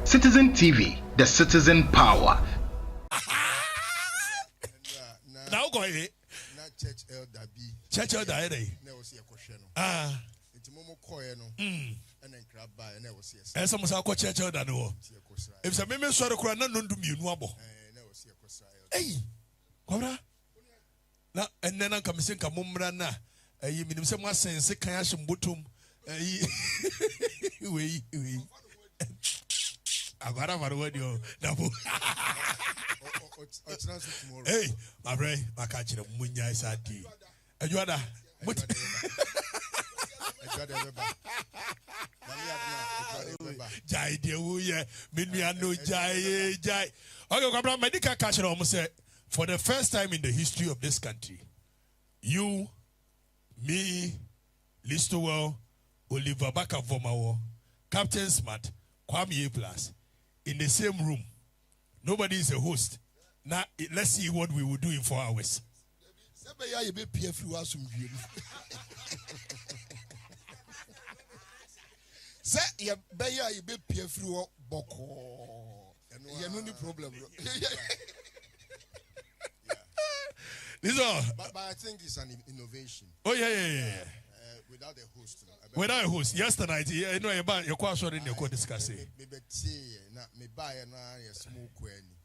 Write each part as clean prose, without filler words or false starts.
Citizen TV, the citizen power. Now go ahead. Church elder B. Church elder, Never see a question. It's Momo Koyano. And then crab by and never see a some church elder. No, if some members saw the crown, none do me no. Never see a cosa. Hey, Cobra. Now, and then I'm coming to Mumbrana. You mean someone saying, Sick Kayasham Butum. We. I got a word you. Hey, my brain, my catch it. Munya is at tea. And you are that. Jai, dear, yeah, Minya no Jai. Okay, Cabra, medical catcher almost said, for the first time in the history of this country, you, me, Listowell, Oliver Baka Vomawo, Captain Smart, Kwame A Plus, in the same room. Nobody is a host. Now, let's see what we will do in 4 hours. Say, you be peer through Boko. You no problem. But I think it's an innovation. Oh, yeah. Without a host. Without a host. Yesterday, you know about your question in your co discussing. Maybe me buy a small queen.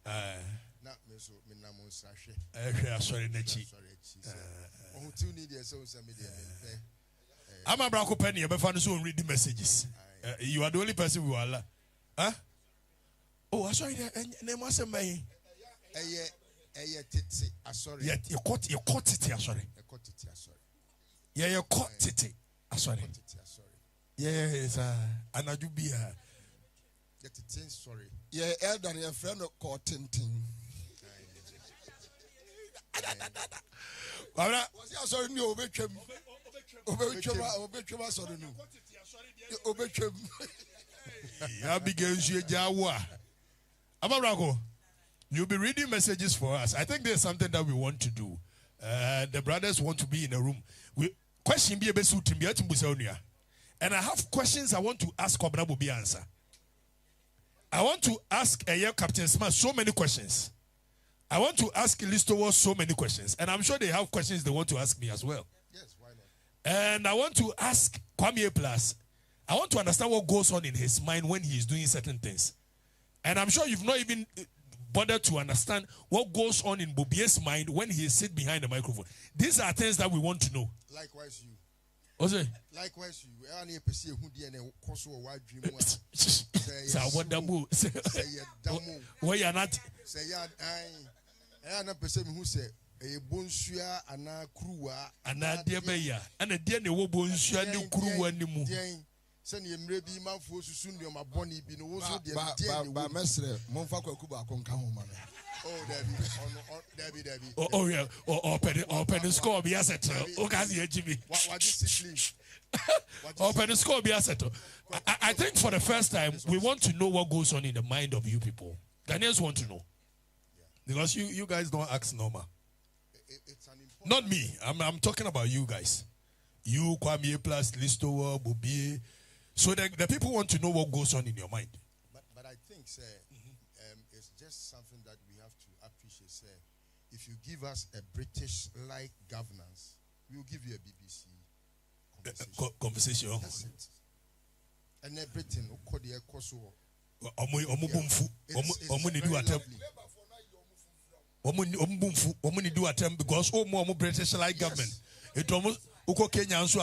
Not me so me namo sashe. Sorry, Nechi. Oh, 2 need your social media. I'm a Braco Penny, but fan soon read the messages. You are the only person who are. Huh? Oh, I saw it. And name was a may. Sorry. Yet you caught it. Sorry. Yeah, you caught it. Sorry. Yes, and I do be sorry. Yeah, elder and your friend of caught Tintin. Sorry, no, you'll be reading messages for us. I think there's something that we want to do. The brothers want to be in a room. Question be a best suit and I have questions I want to ask Bobie Ansah. I want to ask Captain Smart so many questions. I want to ask Listowo so many questions. And I'm sure they have questions they want to ask me as well. Yes, why not? And I want to ask Kwame A Plus. I want to understand what goes on in his mind when he is doing certain things. And I'm sure you've not even bothered to understand what goes on in Bobie's mind when he sits behind the microphone. These are things that we want to know. Likewise, you. What's it? Likewise, you. I only perceive who did and cost a wide dream. Say what damu? Why you are not? Say I am not perceiving who say a bonsuya and a crewa and a dear Baya and a dear no bonsuya no crew anymore. Send you maybe man for soon your my bonnie be no also by Mestre Monfako Kuba can come home. Oh, Debbie. Oh, yeah, or open the score be asset. Okay, Jimmy. What is open the score be asset. I think for the first time, we want to know what goes on in the mind of you people. Ghanaians want to know. Because you guys don't ask normal. Not me. I'm talking about you guys. You, Kwame Plus, Listowo, Bobie. So the people want to know what goes on in your mind. But I think, sir, it's just something that we have to appreciate, sir. If you give us a British-like governance, we will give you a BBC conversation. That's it. And everything, Kosovo. Do attempt because more British-like government. It almost Kenya so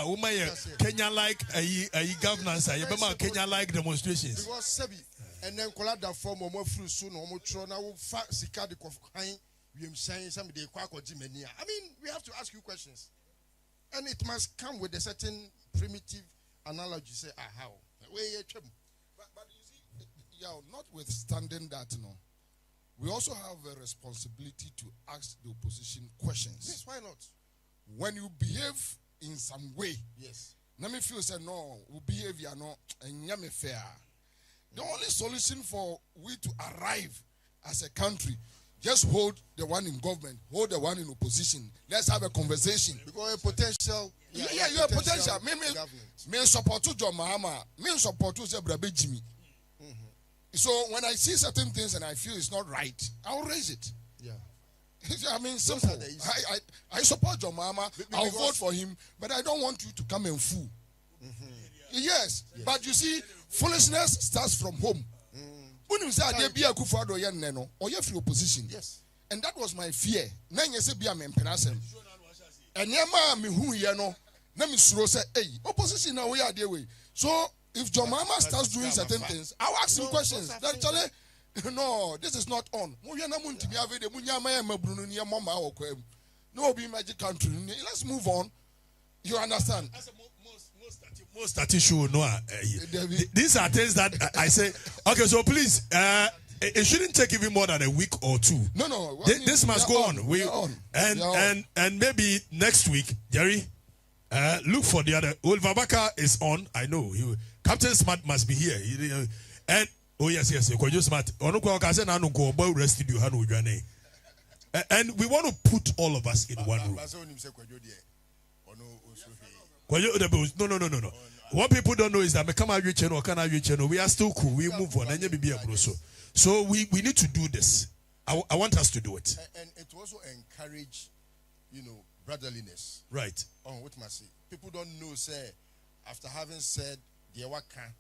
Kenya like a governance. Kenya like demonstrations. Because and then collect that form of more fruit soon or more tron. I will sika the coffee. We am saying somebody I mean, we have to ask you questions, and it must come with a certain primitive analogy. Say, how? But you see, yeah, notwithstanding that, no. We also have a responsibility to ask the opposition questions. Yes, why not? When you behave in some way, yes. Let me feel say no, behavior no, and fair. The only solution for we to arrive as a country, just hold the one in government, hold the one in opposition. Let's have a conversation. Because a potential, you have potential. Me support to John Mahama. Me support to Zebra Jimmy. So when I see certain things and I feel it's not right, I'll raise it. Yeah. I mean, simple. I support John Mahama. I'll vote for him, but I don't want you to come and fool. Yes, but you see, foolishness starts from home. When you say there be a kufado yen neno, or you free opposition. Yes. And that was my fear. Then you say be a mempenasem. And yama me who you know, let me say, hey, opposition now we are there way. So if John Mahama starts doing certain things, I'll ask him questions. That no, this is not on. No, be magic country. Let's move on. You understand? Most issue no. These are things that I say. Okay, so please, it shouldn't take even more than a week or two. No. This must go on. And maybe next week, Jerry, look for the other. Oliver Baka is on. I know. Captain Smart must be here. And oh yes. Kwajo Smart. And we want to put all of us in one room. No. What people don't know is that we are still cool. We move on. So we need to do this. I want us to do it. And it also encourage, brotherliness. Right. On what must say. People don't know, say, after having said the waka,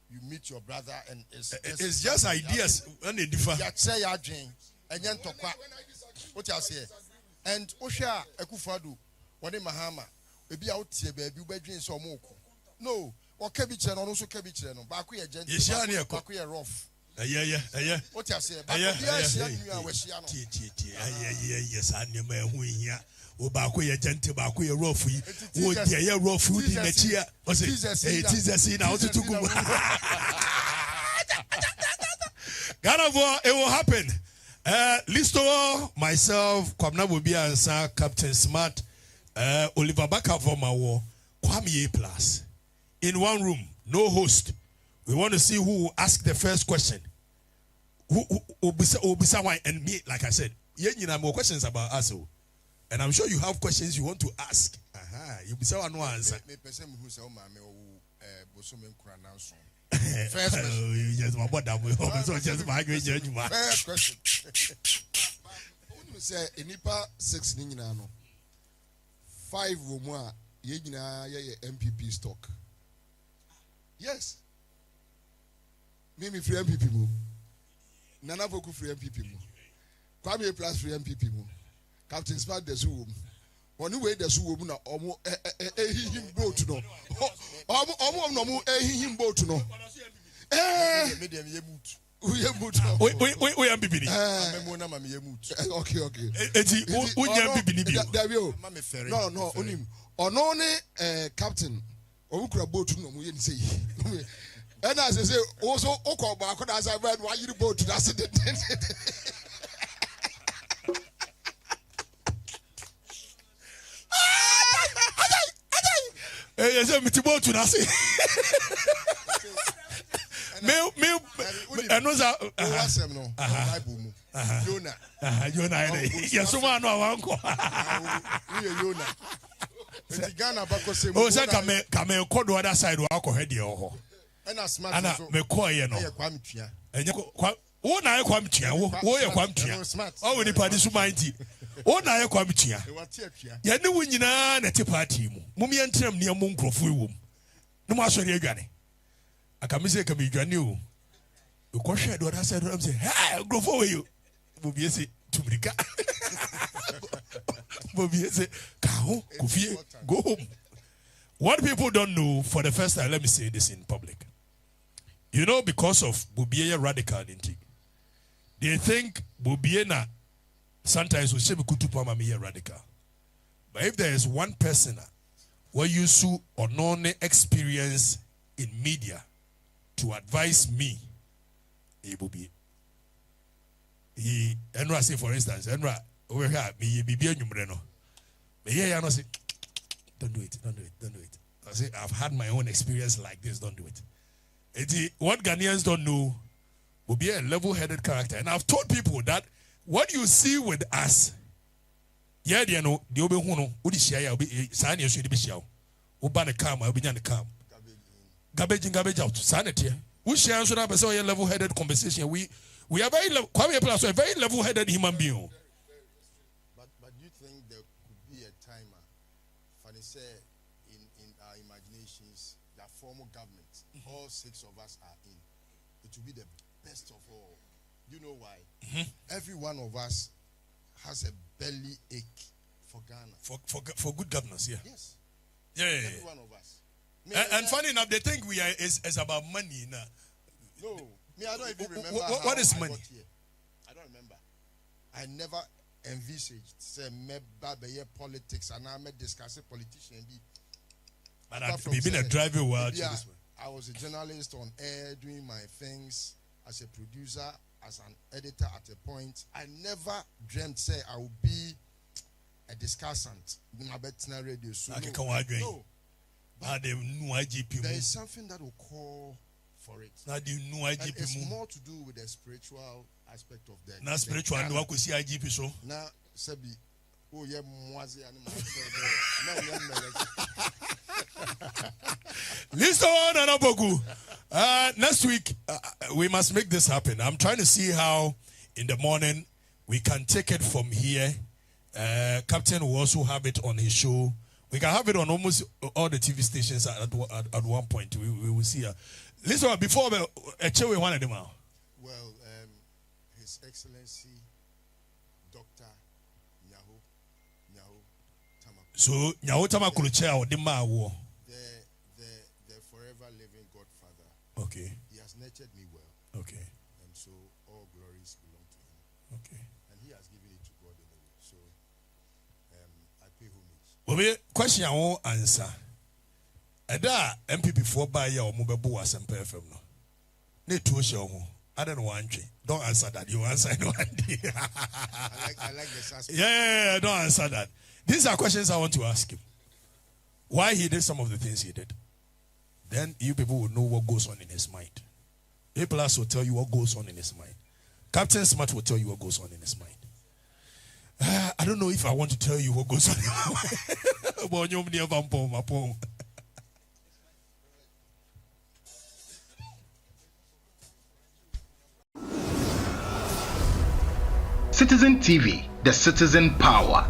you meet your brother and it's just ideas and they differ. And then what you say. And Osha Ekufadu, one Mahama. Baby out here, baby, bedroom so moko. No, or Kebichen, or also Kebichen, Bakuya gentle, Bakuya rough. Yeah. What you say? Yes, I never who here. O Bakuya gentle, Bakuya rough. Oh, dear, rough food in the chair. Was it? It is a scene out to go. God of war, it will happen. Listo, myself, Bobie Ansah, Captain Smart. Oliver Baka for my war, Kwame plus. In one room, no host. We want to see who will ask the first question. Who and me, like I said, you have more questions about us. And I'm sure you have questions you want to ask. You be no answer. First question. Say enipa 6 ni nyina no 5 wo mu a ye nyina ye MPP stock. Yes. Me free MPP mu. Nana Boku free MPP mu. Kwame plus free MPP mu. Captain Smart the zoo. Oni we the zoo mu na omo him boat no. Omo no mu him boat no. Me dem ye boot. We are Bibini. Okay. No, only captain. Okura boat no mu say. And as I say, also Okoba could as I read why you boat that's it. Yes, I'm to boat to say. Jonah. Yes, someone know our uncle. Oh, say come call the other side. Walk ahead here. And as smart as me call you know. And you oh na you come tia. Oh you come tia. Oh we the party so mighty. Oh na you come tia. Ya ne wo nyina na te party mu. Mum ye ntram ne mu nkrofo ewo mu. No ma sori adwane. Akame say come adwane o. You go share the other side. I'm say, hey, go for you. Bobie say tumrika. Bobie say, "Kaho, go home." What people don't know, for the first time, let me say this in public. You know, because of Bobie radical, they think Bobie na sometimes we say we could do radical. But if there is one person where you sue or non-experience in media to advise me, it will be. Enra say, for instance, Enra over here, me be numreno. Me yeah, I say, don't do it. I say, I've had my own experience like this. Don't do it. What Ghanaians don't know will be a level-headed character, and I've told people that what you see with us, yeah, you know, the obe huno, udi share, obi sani yoshidi bishao, ubane kama, obi nyane kama, garbage in, garbage out, sanity. We share so that a level-headed conversation. We are very Kwame Plus, a very level-headed human being. But do you think there could be a timer, funny say, in our imaginations, that formal government, all 6 of us are in, it will be the best of all. Do you know why? Every one of us has a belly ache for Ghana. For good governance, yeah. Yes. Yeah. Every one of us. And funny enough, they think we are is about money now. No, I don't even remember. What is money? I don't remember. I never envisaged say maybe politics and I met discussing politician be. But I've been a driver while I was a journalist on air doing my things as a producer, as an editor at a point. I never dreamt say I would be a discussant in my betina radio. So no. There is something that will call for it. And it's more to do with the spiritual aspect of that. Now spiritual and what we see IGP so. Now Sebi, oh yeah, Mwazi and listen on Anabogu. Next week we must make this happen. I'm trying to see how in the morning we can take it from here. Captain will also have it on his show. We can have it on almost all the TV stations at one point. We will see. Listen, before a chewe one of them out. Well, His Excellency Dr. Nyaho Tamakulu. So Nyaho Tamakulu chair or the forever living Godfather. Okay. He has nurtured me well. Okay. And so all glories belong to him. Okay. And he has given it to God anyway. So I pay homage. Well, question I won't answer. Ada MPP for buy your mobile was and FM no. Need to show. I don't want to. Don't answer that. You answer no idea. I like the suspect. Yeah, don't answer that. These are questions I want to ask him. Why he did some of the things he did. Then you people will know what goes on in his mind. A plus will tell you what goes on in his mind. Captain Smart will tell you what goes on in his mind. I don't know if I want to tell you what goes on in my mind. Citizen TV, the citizen power.